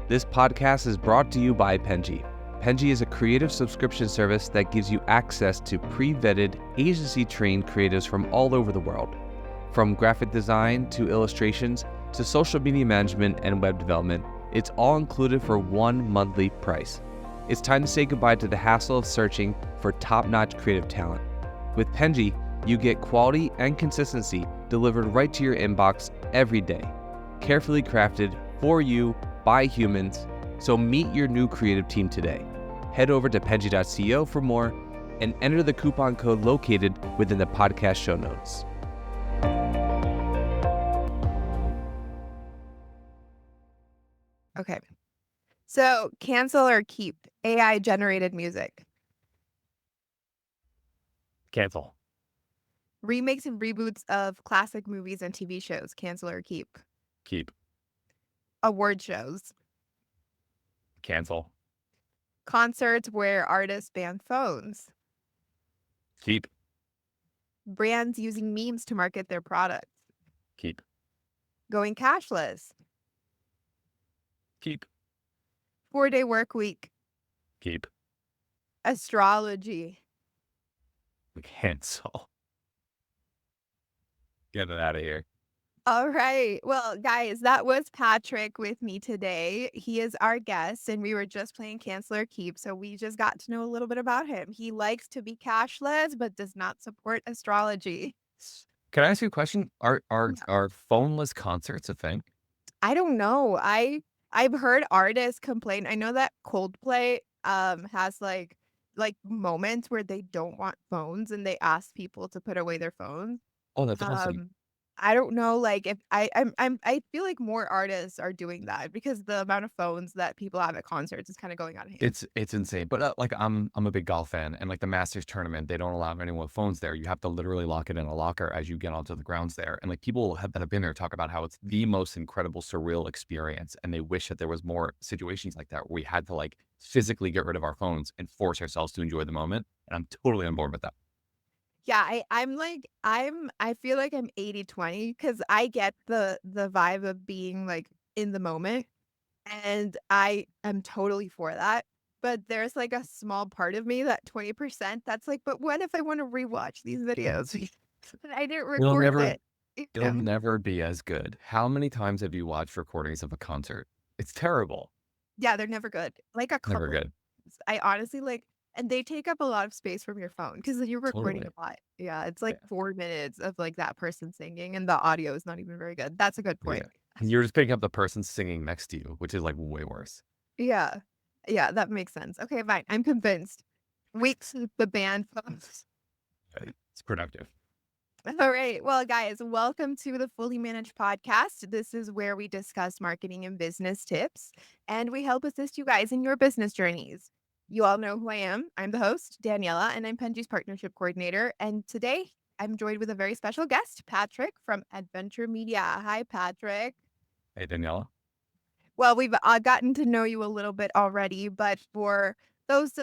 This podcast is brought to you by Penji. Penji is a creative subscription service that gives you access to pre-vetted, agency-trained creatives from all over the world. From graphic design to illustrations to social media management and web development, it's all included for one monthly price. It's time to say goodbye to the hassle of searching for top-notch creative talent. With Penji, you get quality and consistency delivered right to your inbox every day, carefully crafted for you by humans. So meet your new creative team today. Head over to penji.co for more and enter the coupon code located within the podcast show notes. Okay. So cancel or keep AI generated music. Cancel. Remakes and reboots of classic movies and TV shows. Cancel or keep. Keep. Award shows. Cancel. Concerts where artists ban phones. Keep. Brands using memes to market their products. Keep. Going cashless. Keep. 4-day work week. Keep. Astrology. Cancel. Get it out of here. All right. Well, guys, that was Patrick with me today. He is our guest, and we were just playing Cancel or Keep, so we just got to know a little bit about him. He likes to be cashless, but does not support astrology. Can I ask you a question? Are phoneless concerts a thing? I don't know. I've heard artists complain. I know that Coldplay has like moments where they don't want phones and they ask people to put away their phones. Oh, that's awesome. I don't know, like, if I feel like more artists are doing that because the amount of phones that people have at concerts is kind of going out of hand. It's insane. But like I'm a big golf fan, and like the Masters tournament, they don't allow anyone with phones there. You have to literally lock it in a locker as you get onto the grounds there. And like people that have been there talk about how it's the most incredible surreal experience, and they wish that there was more situations like that where we had to like physically get rid of our phones and force ourselves to enjoy the moment. And I'm totally on board with that. Yeah, I feel like I'm 80/20 because I get the vibe of being, like, in the moment, and I am totally for that, but there's, like, a small part of me, that 20% that's like, "But what if I wanna rewatch these videos?" And I didn't It'll record never it, you it'll know? never be as good. How many times have you watched recordings of a concert? It's terrible. Yeah, they're never good. Like, a Never couple good. I honestly, like and they take up a lot of space from your phone because you're recording Totally. a lot. Yeah, it's Yeah. like 4 minutes of, like, that person singing, and the audio is not even very good. That's a good Yeah. point. And you're just picking up the person singing next to you, which is like way worse. Yeah. Yeah, that makes sense. Okay, fine. I'm convinced. Weeks of the band phones. Right. It's productive. All right. Well, guys, welcome to the Fully Managed podcast. This is where we discuss marketing and business tips, and we help assist you guys in your business journeys. You all know who I am. I'm the host, Daniela, and I'm Penji's partnership coordinator. And today I'm joined with a very special guest, Patrick from AdVenture Media. Hi, Patrick. Hey, Daniela. Well, we've gotten to know you a little bit already, but for those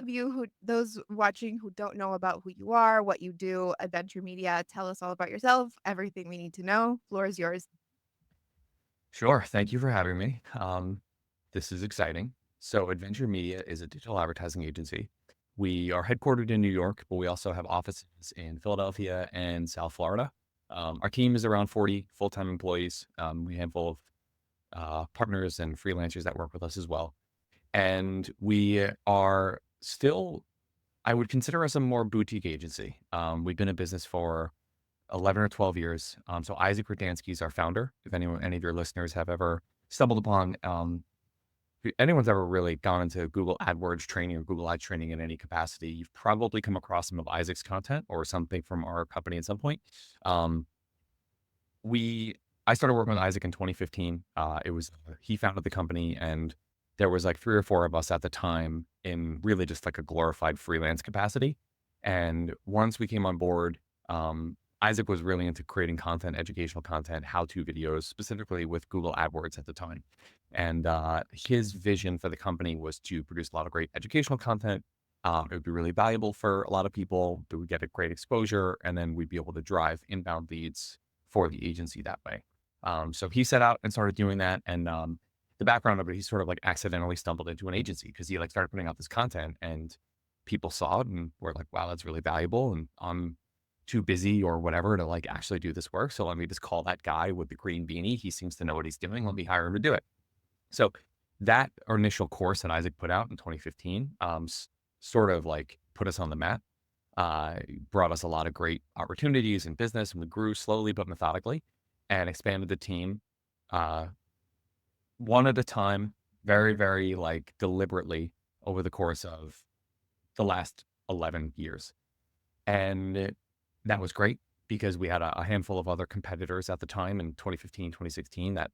watching who don't know about who you are, what you do, Adventure Media, tell us all about yourself, everything we need to know. Floor is yours. Sure. Thank you for having me. This is exciting. So, Adventure Media is a digital advertising agency. We are headquartered in New York, but we also have offices in Philadelphia and South Florida. Our team is around 40 full-time employees. We have a handful of partners and freelancers that work with us as well. And we are still, I would consider us a more boutique agency. We've been in business for 11 or 12 years. So Isaac Verdansky is our founder. If any of your listeners have ever stumbled upon, if anyone's ever really gone into Google AdWords training or Google Ads training in any capacity, you've probably come across some of Isaac's content or something from our company at some point. Um, I started working with Isaac in 2015. He founded the company, and there was like 3 or 4 of us at the time in really just like a glorified freelance capacity. And once we came on board, Isaac was really into creating content, educational content, how-to videos, specifically with Google AdWords at the time. And his vision for the company was to produce a lot of great educational content. It would be really valuable for a lot of people. They would get a great exposure, and then we'd be able to drive inbound leads for the agency that way. So he set out and started doing that. And the background of it, he sort of like accidentally stumbled into an agency because he like started putting out this content and people saw it and were like, wow, that's really valuable. And I'm too busy or whatever to like actually do this work. So let me just call that guy with the green beanie. He seems to know what he's doing. Let me hire him to do it. So that initial course that Isaac put out in 2015, sort of like put us on the map, uh, brought us a lot of great opportunities in business, and we grew slowly but methodically and expanded the team, uh, one at a time, very, very like deliberately over the course of the last 11 years. And that was great because we had a handful of other competitors at the time in 2015, 2016 that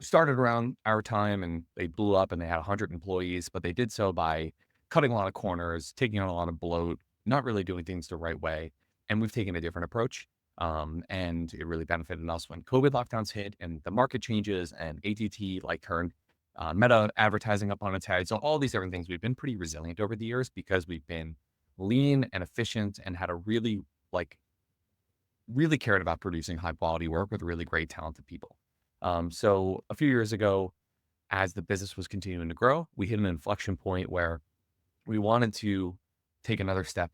started around our time and they blew up and they had 100 employees, but they did so by cutting a lot of corners, taking on a lot of bloat, not really doing things the right way. And we've taken a different approach. And it really benefited us when COVID lockdowns hit and the market changes and ATT like turned meta advertising up on its head. So all these different things, we've been pretty resilient over the years because we've been lean and efficient and had a like really cared about producing high quality work with really great talented people. So a few years ago, as the business was continuing to grow, we hit an inflection point where we wanted to take another step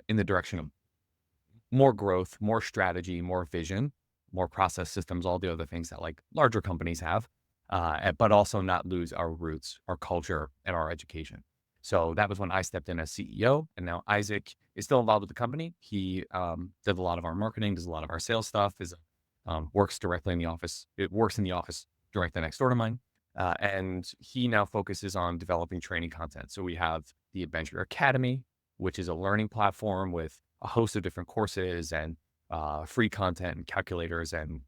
in the direction of more growth, more strategy, more vision, more process systems, all the other things that like larger companies have, but also not lose our roots, our culture, and our education. So that was when I stepped in as CEO, and now Isaac is still involved with the company. He did a lot of our marketing, does a lot of our sales stuff, works directly in the office. It works in the office directly next door to mine. And he now focuses on developing training content. So we have the AdVenture Academy, which is a learning platform with a host of different courses and free content and calculators and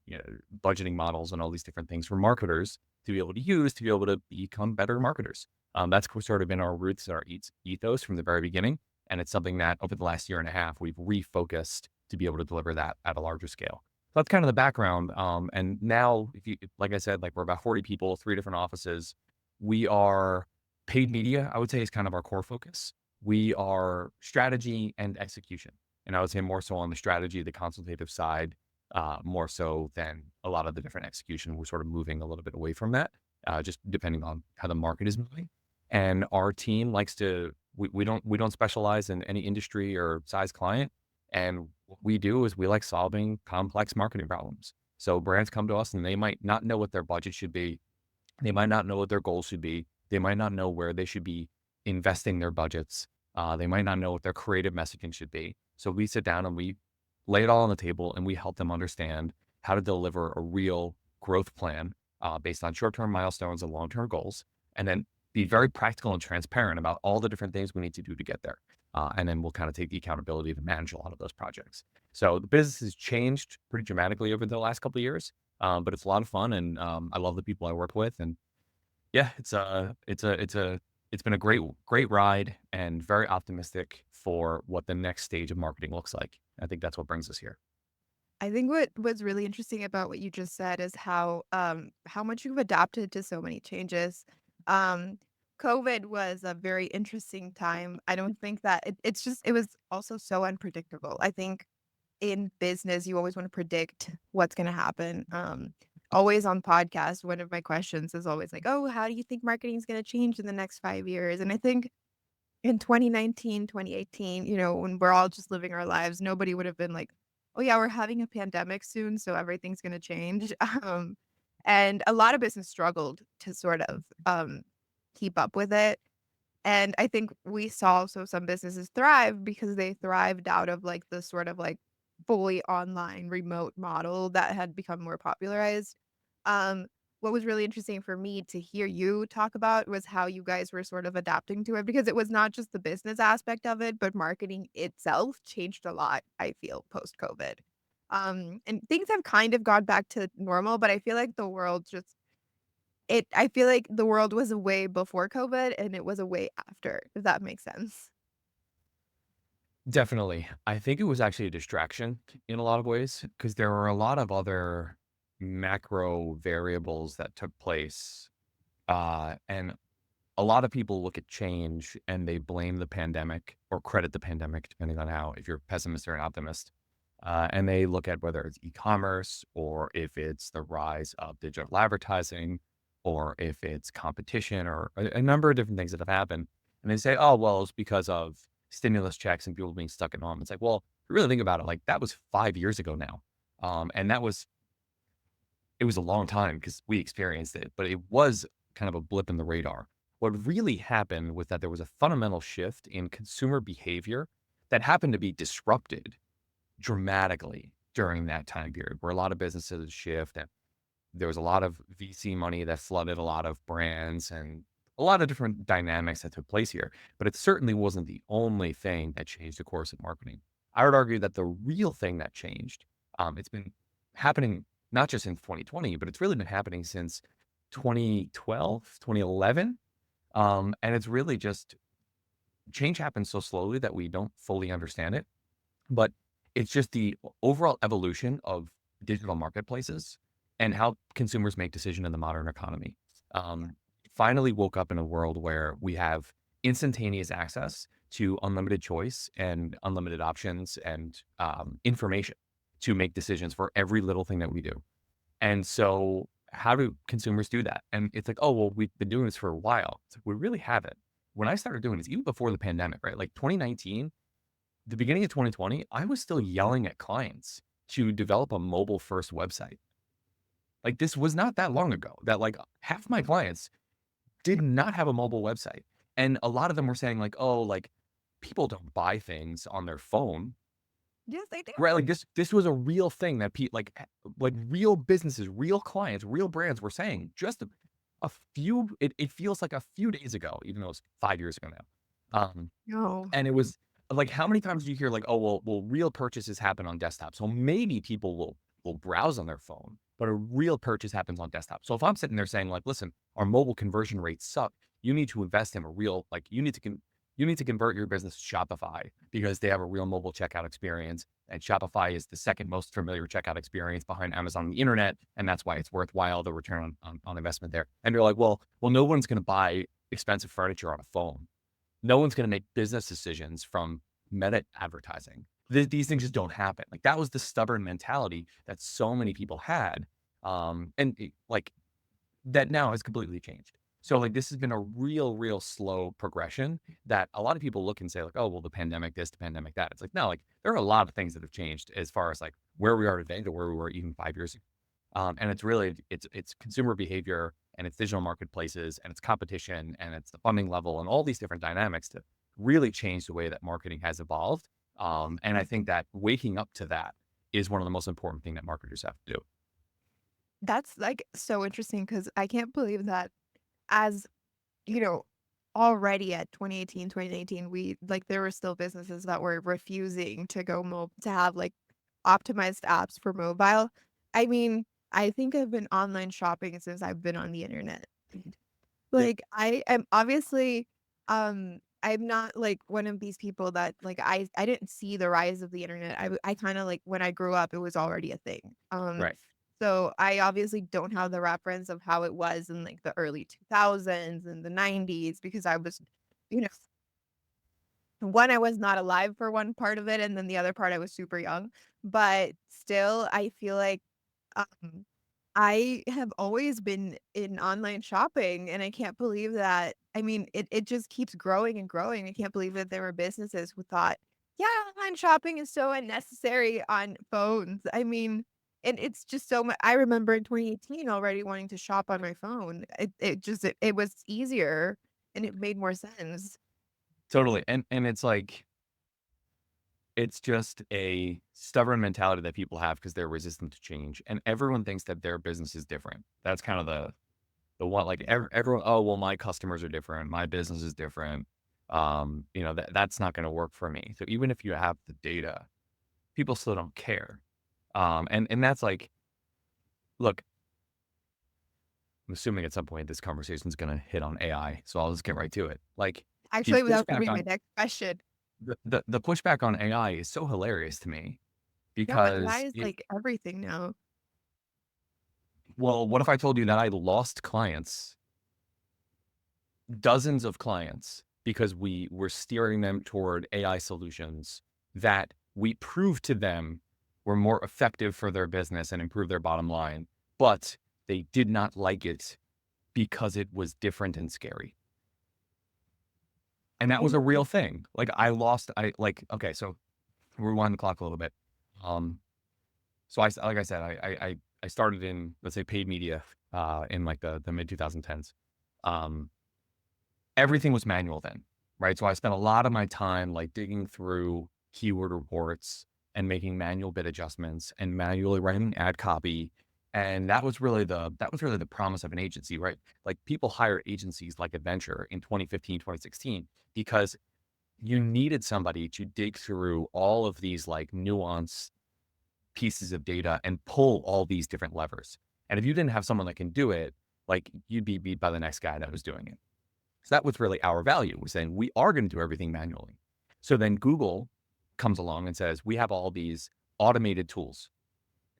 budgeting models and all these different things for marketers to be able to use to be able to become better marketers. That's sort of been our roots, our ethos from the very beginning. And it's something that over the last year and a half, we've refocused to be able to deliver that at a larger scale. So that's kind of the background. And now, like I said, like we're about 40 people, 3 different offices. We are paid media, I would say, is kind of our core focus. We are strategy and execution. And I would say more so on the strategy, the consultative side, more so than a lot of the different execution. We're sort of moving a little bit away from that, just depending on how the market is moving. And our team likes to, we don't specialize in any industry or size client. And what we do is we like solving complex marketing problems. So brands come to us and they might not know what their budget should be. They might not know what their goals should be. They might not know where they should be investing their budgets. They might not know what their creative messaging should be. So we sit down and we lay it all on the table and we help them understand how to deliver a real growth plan based on short-term milestones and long-term goals, and then be very practical and transparent about all the different things we need to do to get there. And then we'll kind of take the accountability to manage a lot of those projects. So the business has changed pretty dramatically over the last couple of years, but it's a lot of fun, and I love the people I work with. And yeah, it's been a great ride, and very optimistic for what the next stage of marketing looks like. I think that's what brings us here. I think what was really interesting about what you just said is how much you've adapted to so many changes. Um, COVID was a very interesting time. I don't think that it was also so unpredictable. I think in business, you always want to predict what's going to happen. Always on podcast, one of my questions is always like, oh, how do you think marketing is going to change in the next 5 years? And I think in 2019, 2018, when we're all just living our lives, nobody would have been like, oh yeah, we're having a pandemic soon, so everything's going to change. And a lot of business struggled to sort of keep up with it. And I think we saw also some businesses thrive because they thrived out of like the sort of like fully online remote model that had become more popularized. Um, what was really interesting for me to hear you talk about was how you guys were sort of adapting to it because it was not just the business aspect of it, but marketing itself changed a lot, I feel, post COVID. And things have kind of gone back to normal, but I feel like the world just I feel like the world was a way before COVID and it was a way after, if that makes sense. Definitely. I think it was actually a distraction in a lot of ways because there were a lot of other macro variables that took place. And a lot of people look at change and they blame the pandemic or credit the pandemic, depending on if you're a pessimist or an optimist. And they look at whether it's e-commerce or if it's the rise of digital advertising or if it's competition or a number of different things that have happened. And they say, oh, well, it's because of stimulus checks and people being stuck at home. It's like, well, if you really think about it, like that was 5 years ago now. And it was a long time because we experienced it, but it was kind of a blip in the radar. What really happened was that there was a fundamental shift in consumer behavior that happened to be disrupted dramatically during that time period, where a lot of businesses shift and there was a lot of VC money that flooded a lot of brands and a lot of different dynamics that took place here. But it certainly wasn't the only thing that changed the course of marketing. I would argue that the real thing that changed, it's been happening not just in 2020, but it's really been happening since 2012, 2011. And it's really just change happens so slowly that we don't fully understand it. But it's just the overall evolution of digital marketplaces and how consumers make decisions in the modern economy. Finally woke up in a world where we have instantaneous access to unlimited choice and unlimited options and information to make decisions for every little thing that we do. And so how do consumers do that? And it's like, oh, well, we've been doing this for a while. It's like, we really haven't. When I started doing this, even before the pandemic, right? Like 2019, the beginning of 2020, I was still yelling at clients to develop a mobile first website. Like this was not that long ago that like half my clients did not have a mobile website. And a lot of them were saying like, oh, like people don't buy things on their phone. Yes, I do. Right? Like this was a real thing that like real businesses, real clients, real brands were saying just a few, it feels like a few days ago, even though it's 5 years ago now. No. And it was like, how many times do you hear like, oh, well, real purchases happen on desktop. So maybe people will browse on their phone, but a real purchase happens on desktop. So if I'm sitting there saying like, listen, our mobile conversion rates suck, you need to invest in a real, like you need to convert your business to Shopify because they have a real mobile checkout experience. And Shopify is the second most familiar checkout experience behind Amazon on the internet. And that's why it's worthwhile, the return on investment there. And you're like, well, no one's going to buy expensive furniture on a phone. No one's going to make business decisions from meta advertising. These things just don't happen. Like that was the stubborn mentality that so many people had. Like that now has completely changed. So like this has been a real slow progression that a lot of people look and say like, oh, well, the pandemic this, the pandemic that. It's like, no, like there are a lot of things that have changed as far as like where we are today to where we were even 5 years ago. And it's really, it's consumer behavior and it's digital marketplaces and it's competition and it's the funding level and all these different dynamics to really change the way that marketing has evolved. And I think that waking up to that is one of the most important things that marketers have to do. That's like so interesting because I can't believe that as you know, already at 2018, 2019, we like there were still businesses that were refusing to go mobile to have like optimized apps for mobile. I mean, I think I've been online shopping since I've been on the internet. Yeah. Like I am obviously I'm not like one of these people that like I didn't see the rise of the internet. I kind of like when I grew up it was already a thing. Right. So I obviously don't have the reference of how it was in like the early 2000s and the 90s because I was, you know, one, I was not alive for one part of it, and then the other part I was super young. But still, I feel like um, I have always been in online shopping, and I can't believe that. I mean, it just keeps growing and growing. I can't believe that there were businesses who thought, yeah, online shopping is so unnecessary on phones. I mean, and it's just so much. I remember in 2018 already wanting to shop on my phone. It was easier and it made more sense. Totally. And it's like, it's just a stubborn mentality that people have because they're resistant to change. And everyone thinks that their business is different. That's kind of the one, like everyone, oh, well, my customers are different. My business is different. That's not going to work for me. So even if you have the data, people still don't care. And that's like, look, I'm assuming at some point this conversation is going to hit on AI. So I'll just get right to it. Like the Actually, that was gonna pushback be my on next question. the pushback on AI is so hilarious to me Yeah, but AI because is like everything now. well, what if I told you that I lost clients, dozens of clients, because we were steering them toward AI solutions that we proved to them were more effective for their business and improved their bottom line, but they did not like it because it was different and scary. And that was a real thing. Like okay, so rewind the clock a little bit. So like I said, I started in, let's say, paid media, in like the mid 2010s. Everything was manual then, right? So I spent a lot of my time like digging through keyword reports and making manual bid adjustments and manually writing ad copy. And that was really the promise of an agency, right? Like people hired agencies like AdVenture in 2015, 2016, because you needed somebody to dig through all of these like nuanced pieces of data and pull all these different levers. And if you didn't have someone that can do it, like you'd be beat by the next guy that was doing it. So that was really our value, was saying we are going to do everything manually. So then Google comes along and says, we have all these automated tools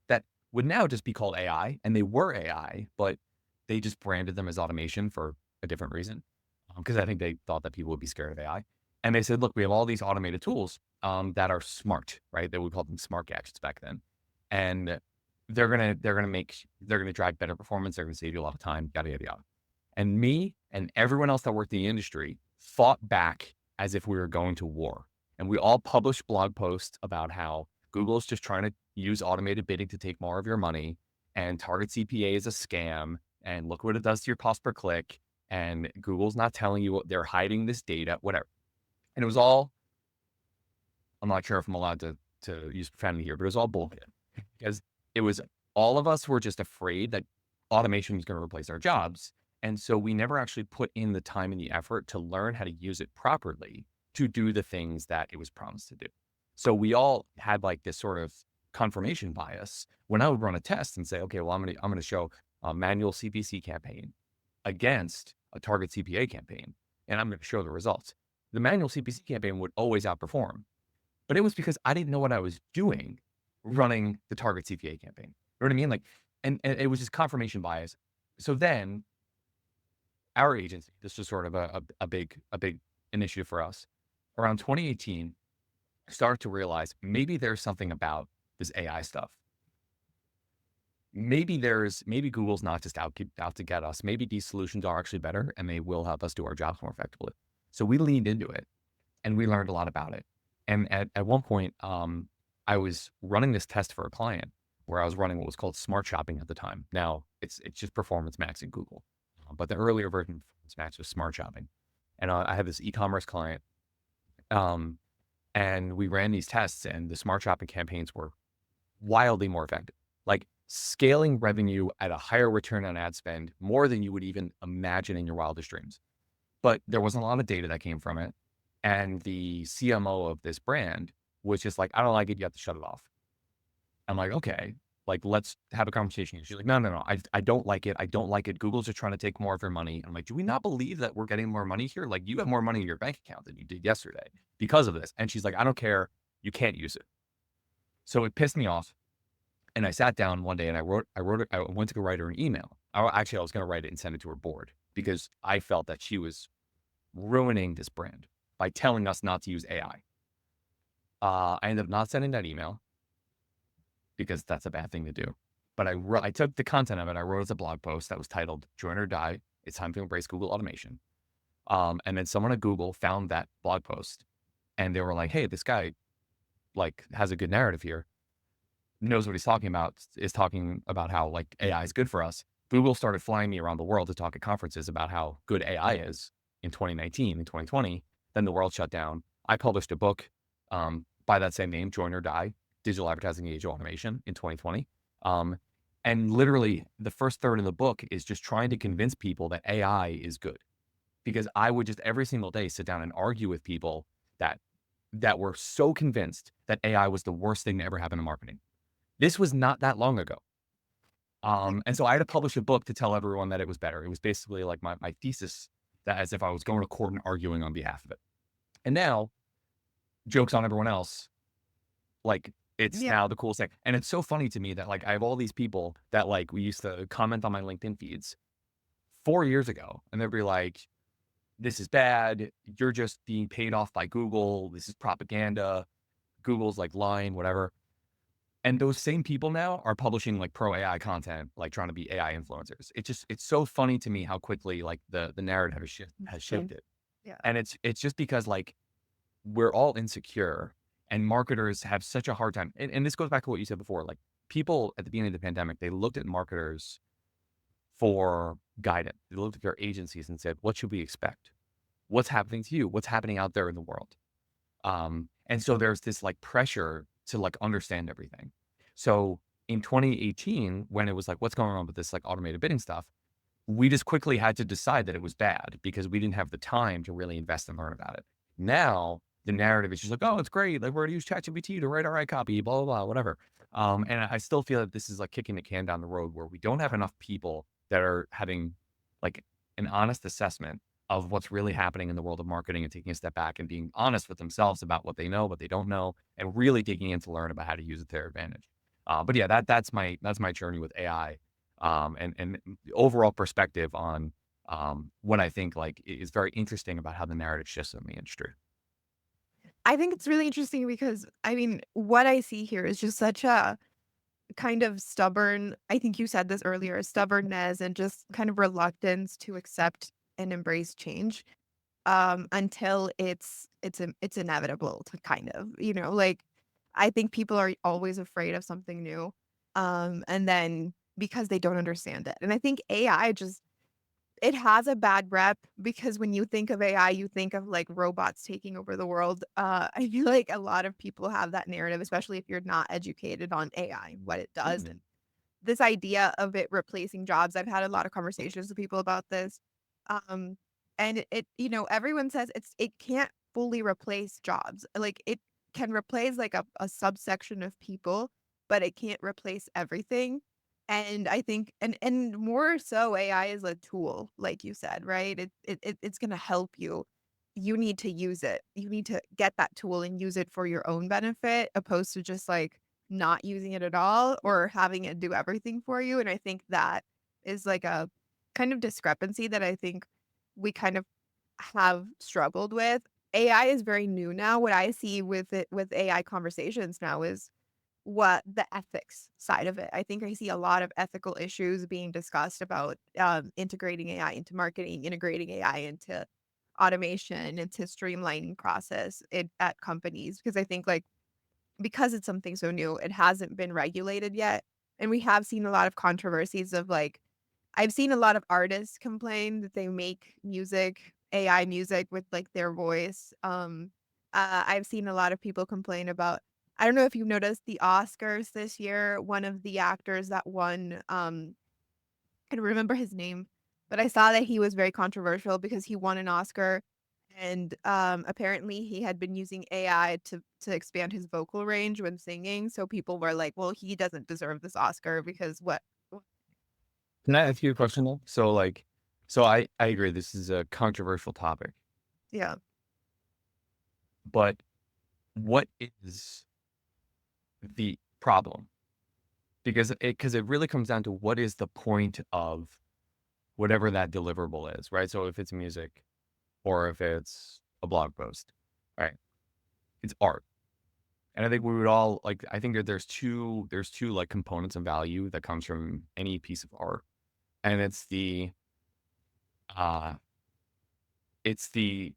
that would now just be called AI, and they were AI, but they just branded them as automation for a different reason. Because I think they thought that people would be scared of AI. And they said, look, we have all these automated tools that are smart, right? That we called them smart gadgets back then. And they're gonna drive better performance. They're gonna save you a lot of time, yada, yada, yada. And me and everyone else that worked in the industry fought back as if we were going to war. And we all published blog posts about how Google is just trying to use automated bidding to take more of your money, and target CPA is a scam, and look what it does to your cost per click, and Google's not telling you what they're hiding this data, whatever. And it was all, I'm not sure if I'm allowed to use profanity here, but it was all bullshit, because it was, all of us were just afraid that automation was going to replace our jobs. And so we never actually put in the time and the effort to learn how to use it properly to do the things that it was promised to do. So we all had like this sort of confirmation bias when I would run a test and say, okay, well, I'm going to show a manual CPC campaign against a target CPA campaign, and I'm going to show the results. The manual CPC campaign would always outperform, but it was because I didn't know what I was doing running the target CPA campaign. You know what I mean? Like, and it was just confirmation bias. So then our agency, this was sort of a big initiative for us, around 2018, started to realize maybe there's something about this AI stuff. Maybe Google's not just out to get us. Maybe these solutions are actually better and they will help us do our jobs more effectively. So we leaned into it and we learned a lot about it. And at one point, I was running this test for a client where I was running what was called smart shopping at the time. Now it's just Performance Max in Google, but the earlier version of Performance Max was smart shopping. And I had this e-commerce client, and we ran these tests, and the smart shopping campaigns were wildly more effective, like scaling revenue at a higher return on ad spend, more than you would even imagine in your wildest dreams. But there wasn't a lot of data that came from it. And the CMO of this brand was just like, I don't like it. You have to shut it off. I'm like, okay, like, let's have a conversation. She's like, no, I don't like it. I don't like it. Google's just trying to take more of your money. I'm like, do we not believe that we're getting more money here? Like, you have more money in your bank account than you did yesterday because of this. And she's like, I don't care. You can't use it. So it pissed me off. And I sat down one day and I went to go write her an email. Actually, I was going to write it and send it to her board because I felt that she was ruining this brand by telling us not to use AI. I ended up not sending that email because that's a bad thing to do. But I took the content of it. I wrote as a blog post that was titled "Join or Die. It's time to embrace Google automation." And then someone at Google found that blog post and they were like, hey, this guy like has a good narrative here, knows what he's talking about, is talking about how like AI is good for us. Google started flying me around the world to talk at conferences about how good AI is in 2019 and 2020. Then the world shut down. I published a book by that same name, Join or Die, Digital Advertising Age of Automation, in 2020. And literally the first third of the book is just trying to convince people that AI is good, because I would just every single day sit down and argue with people that were so convinced that AI was the worst thing to ever happen in marketing. This was not that long ago. And so I had to publish a book to tell everyone that it was better. It was basically like my thesis, that as if I was going to court and arguing on behalf of it. And now, joke's on everyone else, like it's now the coolest thing. And it's so funny to me that like I have all these people that like we used to comment on my LinkedIn feeds 4 years ago, and they'd be like, this is bad. You're just being paid off by Google. This is propaganda. Google's like lying, whatever. And those same people now are publishing like pro AI content, like trying to be AI influencers. It's so funny to me how quickly like the narrative has Same. shifted. Yeah. And it's just because like we're all insecure and marketers have such a hard time. And this goes back to what you said before. Like people at the beginning of the pandemic, they looked at marketers for guidance. They looked at their agencies and said, what should we expect? What's happening to you? What's happening out there in the world? And so there's this like pressure to like understand everything. So in 2018, when it was like, what's going on with this like automated bidding stuff, we just quickly had to decide that it was bad because we didn't have the time to really invest and learn about it. Now the narrative is just like, oh, it's great. Like we're gonna use ChatGPT to write our copy, blah, blah, blah, whatever. And I still feel that this is like kicking the can down the road where we don't have enough people that are having like an honest assessment of what's really happening in the world of marketing and taking a step back and being honest with themselves about what they know, what they don't know, and really digging in to learn about how to use it to their advantage. But yeah, that's my journey with AI, and the overall perspective on what I think like is very interesting about how the narrative shifts in the industry. I think it's really interesting because I mean, what I see here is just such a kind of stubborn, I think you said this earlier, stubbornness and just kind of reluctance to accept and embrace change until it's inevitable to kind of, like I think people are always afraid of something new. And then because they don't understand it. And I think AI just it has a bad rep because when you think of AI, you think of like robots taking over the world. I feel like a lot of people have that narrative, especially if you're not educated on AI, what it does, Mhm. and this idea of it replacing jobs. I've had a lot of conversations with people about this. Um, and everyone says it can't fully replace jobs. Like it can replace like a subsection of people, but it can't replace everything. And I think and more so AI is a tool, like you said, right? It's gonna help you. You need to use it. You need to get that tool and use it for your own benefit, opposed to just like not using it at all or having it do everything for you. And I think that is like a kind of discrepancy that I think we kind of have struggled with. AI is very new now. What I see with it with AI conversations now is what the ethics side of it. I think I see a lot of ethical issues being discussed about integrating AI into marketing, integrating AI into automation, into streamlining process at companies. Because I think like because it's something so new, it hasn't been regulated yet. And we have seen a lot of controversies of like, I've seen a lot of artists complain that they make music, AI music with like their voice. I've seen a lot of people complain about, I don't know if you've noticed the Oscars this year, one of the actors that won, I don't remember his name, but I saw that he was very controversial because he won an Oscar and, apparently he had been using AI to expand his vocal range when singing, so people were like, "Well, he doesn't deserve this Oscar because what." Can I ask you a question though? So I agree this is a controversial topic, Yeah. but what is the problem? Because it really comes down to what is the point of whatever that deliverable is, right? So if it's music or if it's a blog post, right? It's art. And I think we would all like I think that there's two like components of value that comes from any piece of art. And uh it's the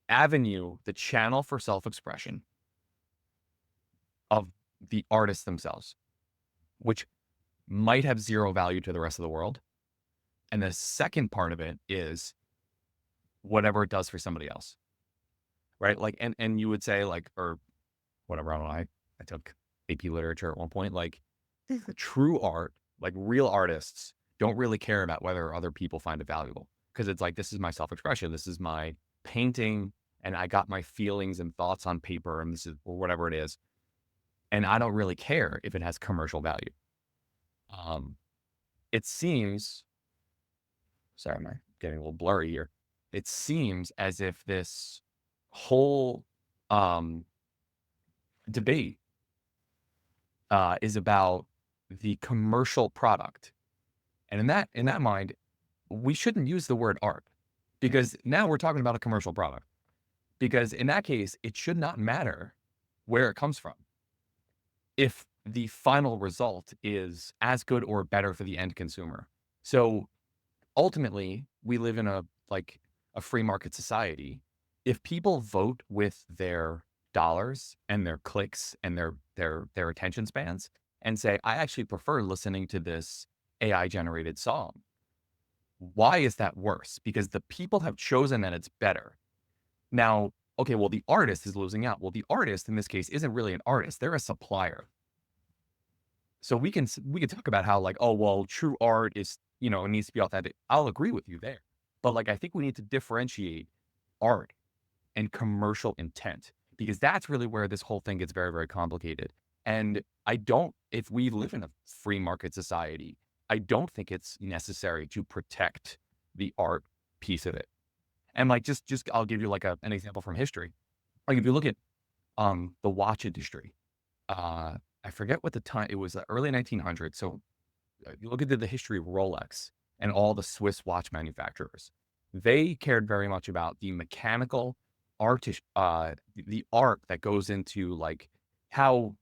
avenue, the channel for self-expression of the artists themselves, which might have zero value to the rest of the world. And the second part of it is whatever it does for somebody else, right? Like, and you would say like, or whatever, I don't know. I took AP literature at one point. Like, true art, like real artists, don't really care about whether other people find it valuable because it's like this is my self-expression, this is my painting, and I got my feelings and thoughts on paper, and this is or whatever it is, and I don't really care if it has commercial value. Um, it seems sorry, am I getting a little blurry here? It seems as if this whole um, debate is about the commercial product, and in that mind, we shouldn't use the word art because now we're talking about a commercial product. Because in that case, it should not matter where it comes from. If the final result is as good or better for the end consumer. So ultimately, we live in a free market society. If people vote with their dollars and their clicks and their attention spans and say, I actually prefer listening to this AI generated song, why is that worse? Because the people have chosen that it's better. Now, okay, well, the artist is losing out. Well, the artist in this case isn't really an artist, they're a supplier. So we can talk about how like, oh, well, true art is, it needs to be authentic. I'll agree with you there. But like I think we need to differentiate art and commercial intent because that's really where this whole thing gets very, very complicated. And if we live in a free market society, I don't think it's necessary to protect the art piece of it. And like just I'll give you like an example from history. Like if you look at the watch industry, uh I forget what the time it was, the early 1900s. So you look at the history of Rolex and all the Swiss watch manufacturers. They cared very much about the mechanical the art that goes into like how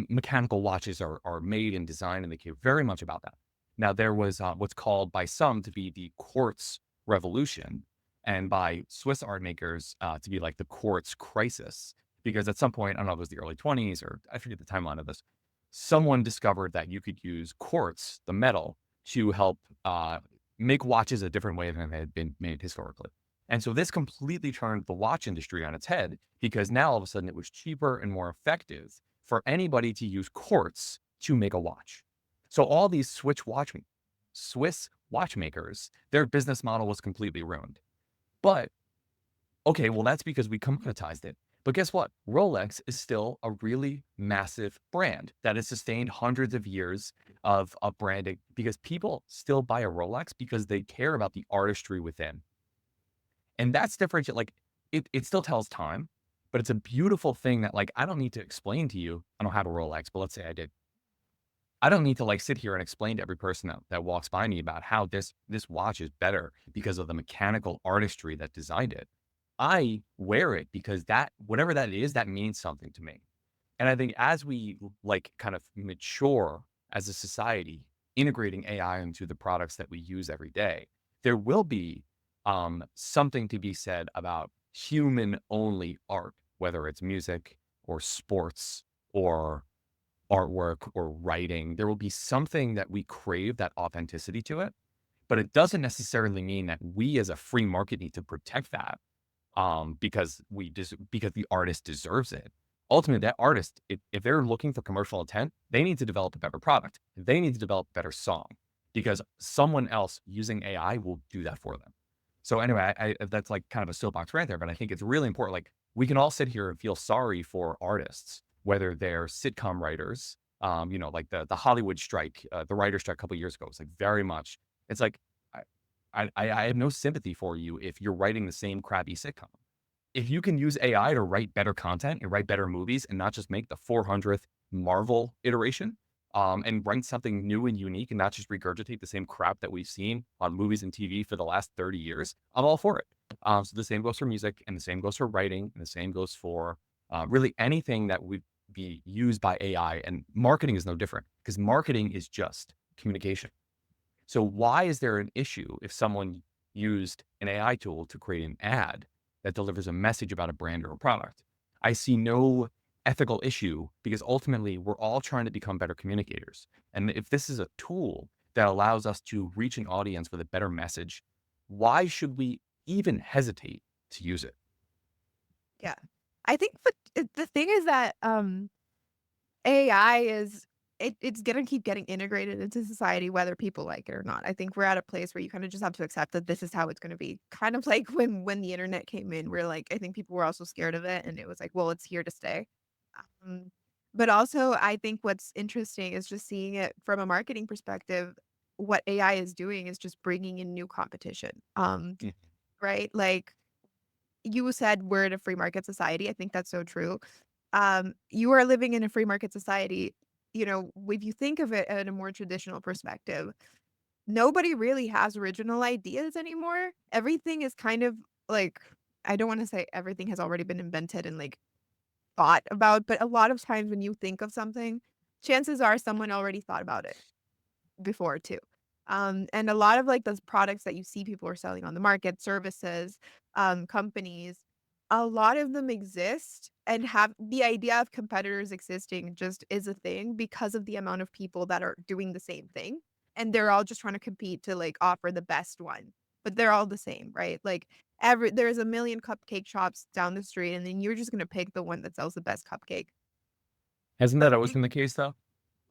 mechanical watches are made and designed, and they care very much about that. Now there was what's called by some to be the quartz revolution, and by Swiss art makers to be like the quartz crisis, because at some point, I don't know if it was the early 20s or I forget the timeline of this, someone discovered that you could use quartz, the metal, to help make watches a different way than they had been made historically. And so this completely turned the watch industry on its head because now all of a sudden it was cheaper and more effective for anybody to use quartz to make a watch. So all these Swiss watchmakers, their business model was completely ruined. But okay, well, that's because we commoditized it. But guess what? Rolex is still a really massive brand that has sustained hundreds of years of branding because people still buy a Rolex because they care about the artistry within. And that's different. Like it still tells time, but it's a beautiful thing that like I don't need to explain to you. I don't have a Rolex, but let's say I did. I don't need to like sit here and explain to every person that walks by me about how this watch is better because of the mechanical artistry that designed it. I wear it because that whatever that is, that means something to me. And I think as we like kind of mature as a society, integrating AI into the products that we use every day, there will be something to be said about human only art, whether it's music or sports or artwork or writing. There will be something that we crave that authenticity to it, but it doesn't necessarily mean that we as a free market need to protect that because because the artist deserves it. Ultimately, that artist, if they're looking for commercial intent, they need to develop a better product. They need to develop a better song because someone else using AI will do that for them. So anyway, that's like kind of a soapbox right there, but I think it's really important. Like we can all sit here and feel sorry for artists, whether they're sitcom writers, like the Hollywood strike, the writer strike a couple of years ago. It's like very much. It's like I have no sympathy for you if you're writing the same crappy sitcom. If you can use AI to write better content and write better movies and not just make the 400th Marvel iteration, and write something new and unique and not just regurgitate the same crap that we've seen on movies and TV for the last 30 years, I'm all for it. So the same goes for music and the same goes for writing and the same goes for really anything that would be used by AI, and marketing is no different because marketing is just communication. So why is there an issue if someone used an AI tool to create an ad that delivers a message about a brand or a product? I see no ethical issue because ultimately we're all trying to become better communicators. And if this is a tool that allows us to reach an audience with a better message, why should we even hesitate to use it? Yeah. I think the thing is that AI is it's gonna keep getting integrated into society whether people like it or not. I think we're at a place where you kind of just have to accept that this is how it's gonna be. Kind of like when the internet came in, where like I think people were also scared of it and it was like, well, it's here to stay. Um, but also I think what's interesting is just seeing it from a marketing perspective. What AI is doing is just bringing in new competition. Mm. Right? Like you said we're in a free market society. I think that's so true. You are living in a free market society. You know, if you think of it at a more traditional perspective, nobody really has original ideas anymore. Everything is kind of like, I don't want to say everything has already been invented and like thought about, but a lot of times when you think of something, chances are someone already thought about it before too. And a lot of like those products that you see people are selling on the market, services, companies, a lot of them exist and have the idea of competitors existing just is a thing because of the amount of people that are doing the same thing. And they're all just trying to compete to like offer the best one. But they're all the same, right? Like there's a million cupcake shops down the street, and then you're just gonna pick the one that sells the best cupcake. Hasn't But that always been the case though?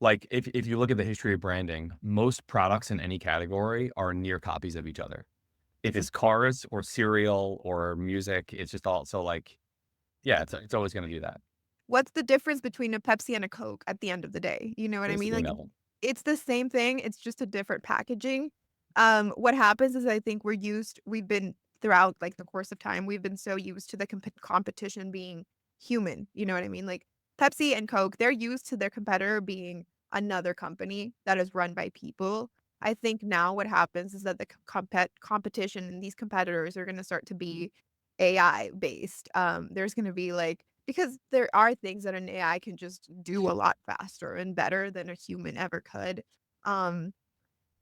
Like if you look at the history of branding, most products in any category are near copies of each other. If it's cars or cereal or music, it's just all so like, yeah, it's always going to do that. what's the difference between a Pepsi and a Coke at the end of the day? You know what I mean? Basically, Like, no. it's the same thing, it's just a different packaging. What happens is I think we've been throughout, like, the course of time, we've been so used to the competition being human, you know what I mean? Like, Pepsi and Coke, they're used to their competitor being another company that is run by people. I think now what happens is that the competition and these competitors are gonna start to be AI based. There's gonna be, like, because there are things that an AI can just do a lot faster and better than a human ever could. Um,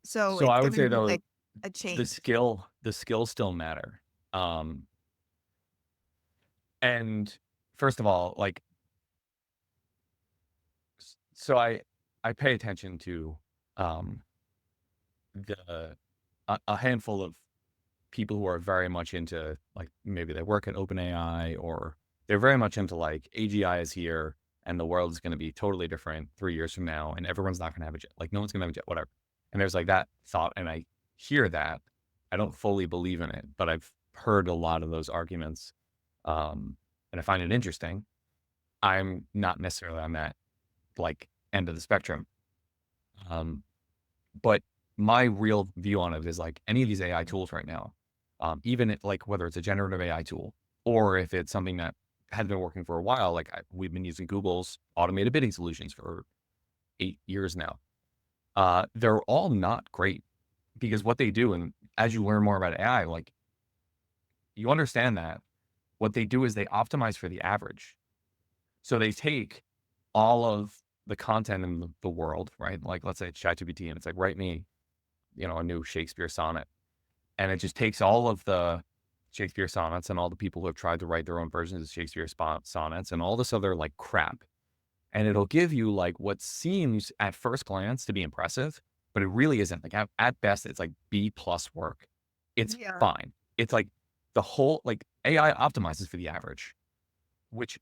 so So it's I would gonna say be though, like a the change. skill, the skills still matter. Um, and first of all, like, so I pay attention to um the a handful of people who are very much into like maybe they work at OpenAI or they're very much into like AGI is here and the world is going to be totally different 3 years from now and everyone's not going to have a jet. Like no one's going to have a jet, whatever. And there's like that thought, and I hear that. I don't fully believe in it, but I've heard a lot of those arguments, and I find it interesting. I'm not necessarily on that like end of the spectrum, um, but my real view on it is like any of these AI tools right now, even if, like whether it's a generative AI tool or if it's something that had been working for a while, like we've been using Google's automated bidding solutions for 8 years now. They're all not great because what they do, and as you learn more about AI, like you understand that what they do is they optimize for the average. So they take all of the content in the world, right? Like let's say it's ChatGPT and it's like, write me, a new Shakespeare sonnet. And it just takes all of the Shakespeare sonnets and all the people who have tried to write their own versions of Shakespeare sonnets and all this other like crap. And it'll give you like what seems at first glance to be impressive, but it really isn't. Like at best, it's like B plus work. It's Yeah. fine. It's like the whole like AI optimizes for the average, which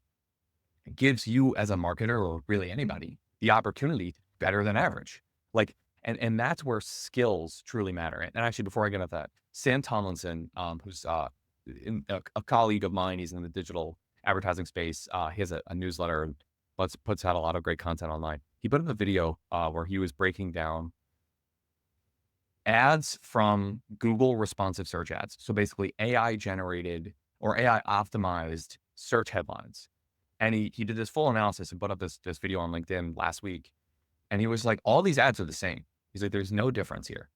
gives you as a marketer or really anybody the opportunity to be better than average. Like, and that's where skills truly matter. And actually, before I get into that, Sam Tomlinson, who's a colleague of mine, he's in the digital advertising space. He has a newsletter and puts out a lot of great content online. He put up a video where he was breaking down ads from Google responsive search ads. So basically AI generated or AI optimized search headlines. And he did this full analysis and put up this video on LinkedIn last week. And he was like, all these ads are the same. He's like, there's no difference here.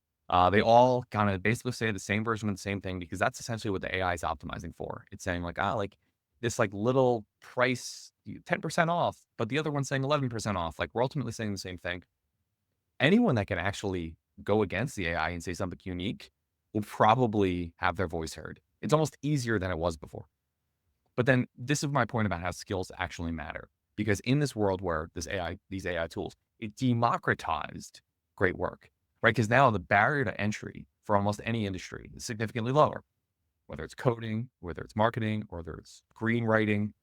They all kind of basically say the same version of the same thing because that's essentially what the AI is optimizing for. It's saying like, like this like little price 10% off, but the other one's saying 11% off. Like we're ultimately saying the same thing. Anyone that can actually go against the AI and say something unique will probably have their voice heard. It's almost easier than it was before. But then this is my point about how skills actually matter. Because in this world where these AI tools, it democratized great work, right? Because now the barrier to entry for almost any industry is significantly lower, whether it's coding, whether it's marketing, or whether it's green writing.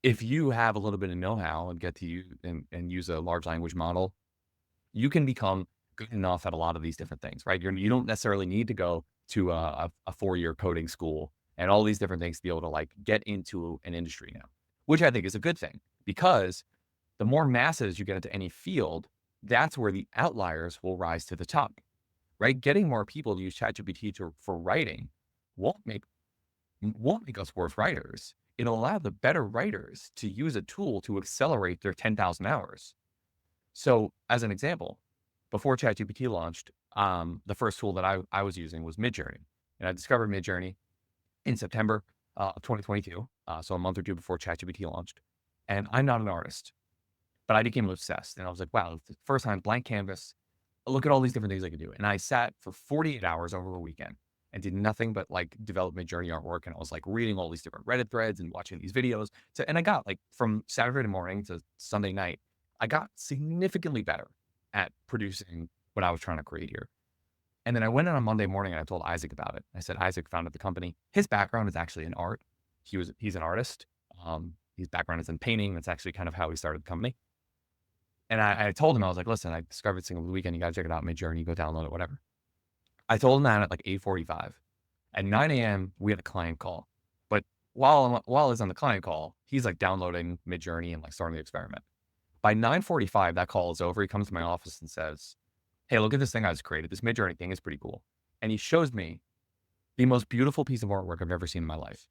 If you have a little bit of know-how and get to use and use a large language model, you can become good enough at a lot of these different things, right? You don't necessarily need to go to a 4-year coding school and all these different things to be able to like get into an industry now, which I think is a good thing because the more masses you get into any field, that's where the outliers will rise to the top, right? Getting more people to use ChatGPT for writing won't make us worse writers. It'll allow the better writers to use a tool to accelerate their 10,000 hours. So as an example, before ChatGPT launched, the first tool that I was using was Midjourney. And I discovered Midjourney in September of 2022, so a month or two before ChatGPT launched. And I'm not an artist. but I became obsessed. And I was like, wow, it's the first time, blank canvas. Look at all these different things I could do. And I sat for 48 hours over a weekend and did nothing but like develop Midjourney artwork. And I was like reading all these different Reddit threads and watching these videos. And I got like from Saturday morning to Sunday night, I got significantly better at producing what I was trying to create here. And then I went in on Monday morning and I told Isaac about it. I said, Isaac founded the company. His background is actually in art. He's an artist. His background is in painting. That's actually kind of how he started the company. And I told him, I was like, listen, I discovered this thing over the weekend. You got to check it out, Midjourney, go download it, whatever. I told him that at like 8:45. At 9 a.m., we had a client call. But while he's on the client call, he's like downloading Midjourney and like starting the experiment. By 9:45, that call is over. He comes to my office and says, hey, look at this thing I just created. This Midjourney thing is pretty cool. And he shows me the most beautiful piece of artwork I've ever seen in my life.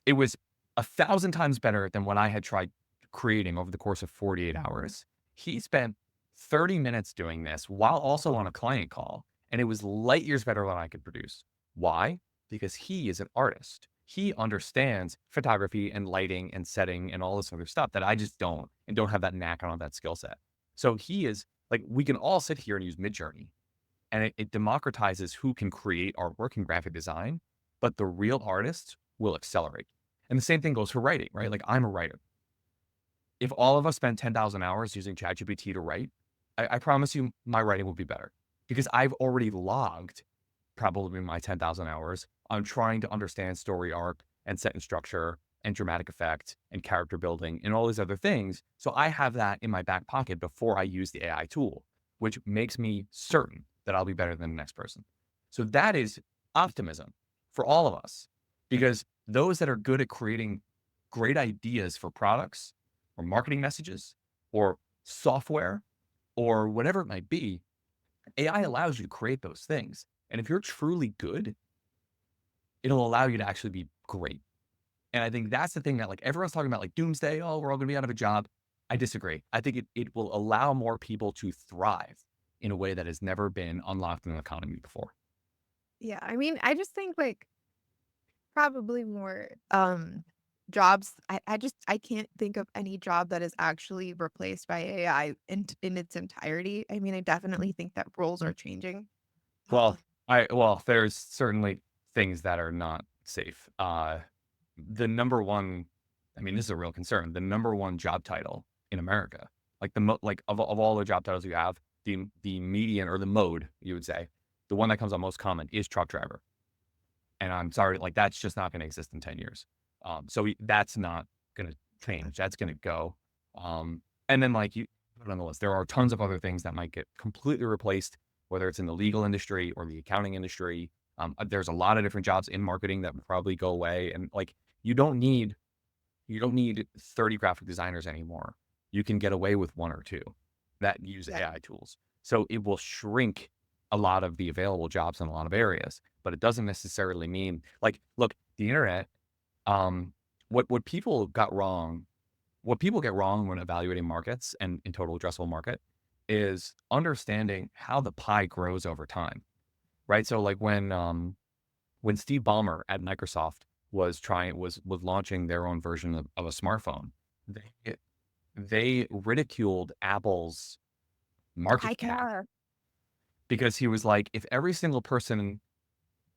It was 1,000 times better than what I had tried creating over the course of 48 hours. He spent 30 minutes doing this while also on a client call, and it was light years better than I could produce. Why? Because he is an artist. He understands photography and lighting and setting and all this other stuff that I just don't, and don't have that knack on that skill set. So he is like, we can all sit here and use Midjourney, and it democratizes who can create artwork and graphic design, but the real artists will accelerate. And the same thing goes for writing, right? Like, I'm a writer. If all of us spend 10,000 hours using ChatGPT to write, I promise you my writing will be better, because I've already logged probably my 10,000 hours on trying to understand story arc and set and structure and dramatic effect and character building and all these other things. So I have that in my back pocket before I use the AI tool, which makes me certain that I'll be better than the next person. So that is optimism for all of us, because those that are good at creating great ideas for products or marketing messages or software or whatever it might be, AI allows you to create those things. And if you're truly good, it'll allow you to actually be great. And I think that's the thing that like everyone's talking about, like doomsday, oh, we're all gonna be out of a job. I disagree. I think it will allow more people to thrive in a way that has never been unlocked in the economy before. Yeah, I mean, I just think like probably more jobs. I can't think of any job that is actually replaced by AI in its entirety. I mean, I definitely think that roles are changing. Well, there's certainly things that are not safe. The number one, I mean, this is a real concern. The number one job title in America, like of all the job titles you have, the median or the mode, you would say, the one that comes up most common is truck driver. And I'm sorry, like that's just not going to exist in 10 years. That's not going to change. That's going to go. And then like you put it on the list, there are tons of other things that might get completely replaced, whether it's in the legal industry or the accounting industry. There's a lot of different jobs in marketing that will probably go away. And like, you don't need 30 graphic designers anymore. You can get away with one or two that use AI tools. So it will shrink a lot of the available jobs in a lot of areas, but it doesn't necessarily mean like, look, the internet, what people get wrong when evaluating markets and in total addressable market is understanding how the pie grows over time, right? So like when Steve Ballmer at Microsoft was launching their own version of a smartphone, they ridiculed Apple's market cap because he was like, if every single person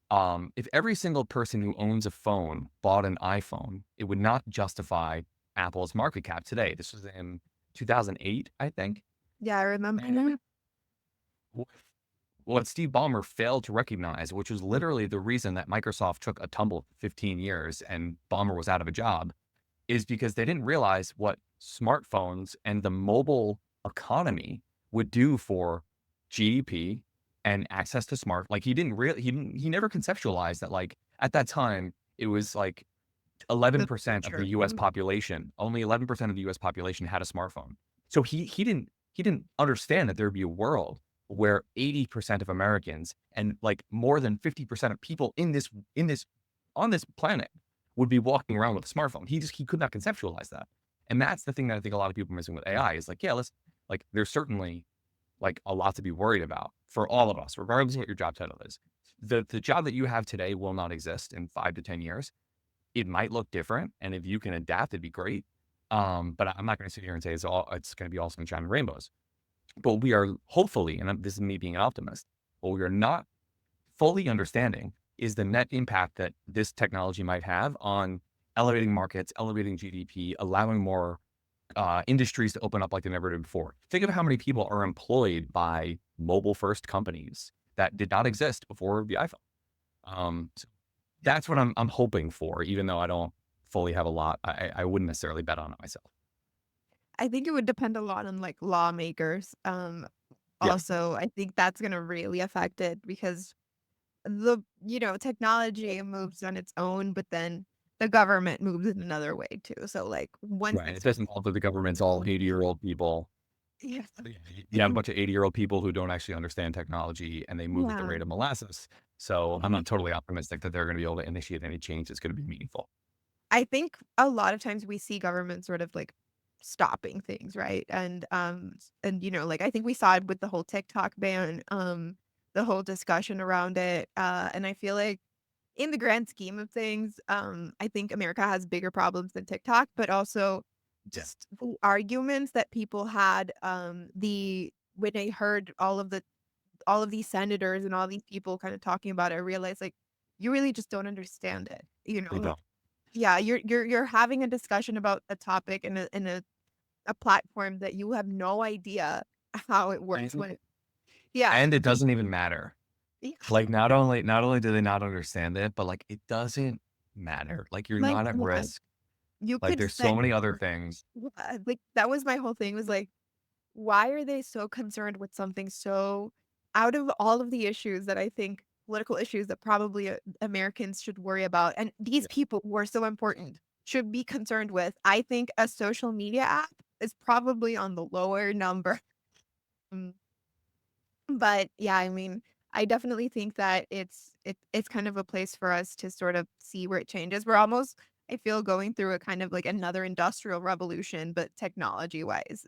who owns a phone bought an iPhone, it would not justify Apple's market cap today. This was in 2008, I think. Yeah, I remember. What Steve Ballmer failed to recognize, which was literally the reason that Microsoft took a tumble for 15 years and Ballmer was out of a job, is because they didn't realize what smartphones and the mobile economy would do for GDP and access to like he never conceptualized that like at that time it was like 11% of the US population, only 11% of the US population had a smartphone. So he didn't understand that there'd be a world where 80% of Americans and like more than 50% of people on this planet would be walking around with a smartphone. He could not conceptualize that. And that's the thing that I think a lot of people are missing with AI is like, yeah, there's certainly like a lot to be worried about for all of us, regardless of what your job title is. The job that you have today will not exist in 5 to 10 years. It might look different. And if you can adapt, it'd be great. But I'm not going to sit here and say it's going to be all sunshine and rainbows. But we are hopefully, and this is me being an optimist, what we are not fully understanding is the net impact that this technology might have on elevating markets, elevating GDP, allowing more industries to open up like they never did before. Think of how many people are employed by mobile first companies that did not exist before the iPhone. So that's what I'm hoping for, even though I don't fully have a lot. I wouldn't necessarily bet on it myself. I think it would depend a lot on like lawmakers. Yeah. Also, I think that's gonna really affect it because technology moves on its own, but then the government moves in another way too. So like once Right. It it's doesn't involve that the government's all 80-year-old people. yeah. You have a bunch of 80-year-old people who don't actually understand technology and they move at the Yeah. rate of molasses. So I'm not totally optimistic that they're going to be able to initiate any change that's going to be meaningful. I think a lot of times we see government sort of like stopping things, right? And like I think we saw it with the whole TikTok ban, the whole discussion around it. And I feel like in the grand scheme of things, I think America has bigger problems than TikTok, but also Yeah. just the arguments that people had, when they heard all of these senators and all these people kind of talking about it, I realized like you really just don't understand it. They Like don't. yeah, you're having a discussion about a topic in a platform that you have no idea how it works And, when yeah. and it doesn't even matter. Yeah. Like not only do they not understand it, but like it doesn't matter. Like you're Like, not at yeah, risk. you Like could there's so say many other things. yeah, like that was my whole thing was like, why are they so concerned with something so out of all of the issues that I think political issues that probably Americans should worry about, and these Yeah. people who are so important should be concerned with. I think a social media app is probably on the lower number. Mm, But yeah, I mean, I definitely think that it's kind of a place for us to sort of see where it changes. We're almost, I feel, going through a kind of like another industrial revolution, but technology wise.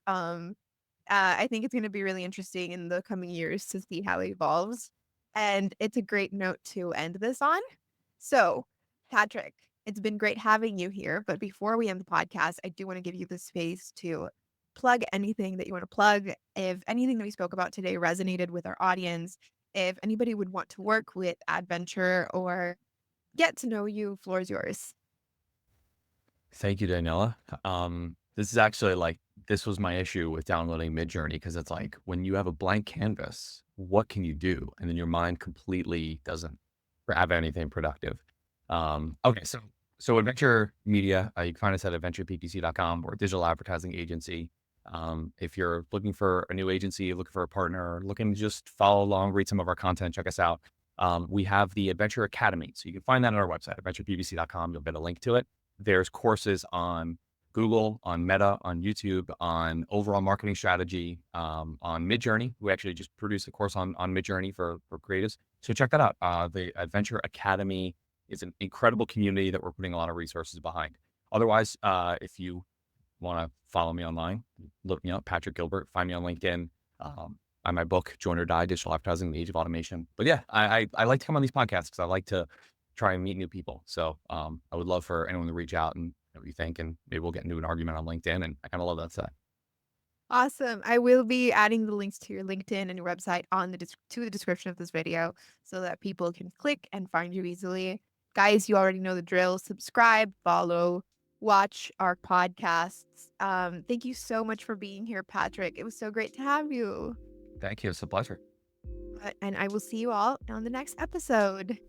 I think it's going to be really interesting in the coming years to see how it evolves. And it's a great note to end this on. So, Patrick, it's been great having you here. But before we end the podcast, I do want to give you the space to plug anything that you want to plug. If anything that we spoke about today resonated with our audience, if anybody would want to work with AdVenture or get to know you, floor is yours. Thank you, Daniela. This is actually like this was my issue with downloading Midjourney because it's like when you have a blank canvas, what can you do? And then your mind completely doesn't have anything productive. Okay, so Adventure Media, you can find us at adventureppc.com. We're a digital advertising agency. If you're looking for a new agency, looking for a partner, looking to just follow along, read some of our content, check us out. We have the Adventure Academy. So you can find that on our website, adventureppc.com. You'll get a link to it. There's courses on Google, on Meta, on YouTube, on overall marketing strategy, on Midjourney. We actually just produced a course on Midjourney for creatives. So check that out. The Adventure Academy is an incredible community that we're putting a lot of resources behind. Otherwise, if you want to follow me online, look me up, Patrick Gilbert, find me on LinkedIn. I my book, Join or Die, Digital Advertising in the Age of Automation. But yeah, I like to come on these podcasts because I like to try and meet new people. So I would love for anyone to reach out and know what you think, and maybe we'll get into an argument on LinkedIn. And I kind of love that side. Awesome. I will be adding the links to your LinkedIn and your website on to the description of this video so that people can click and find you easily. Guys, you already know the drill. Subscribe, follow, watch our podcasts. Thank you so much for being here, Patrick. It was so great to have you. Thank you. It's a pleasure. And I will see you all on the next episode.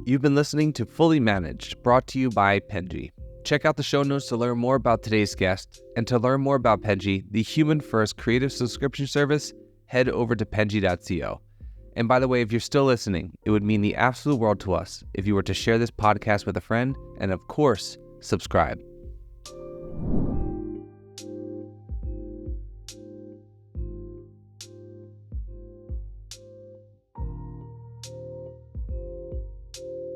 You've been listening to Fully Managed, brought to you by Penji. Check out the show notes to learn more about today's guest, and to learn more about Penji, the human-first creative subscription service, head over to penji.co. And by the way, if you're still listening, it would mean the absolute world to us if you were to share this podcast with a friend, and of course, subscribe.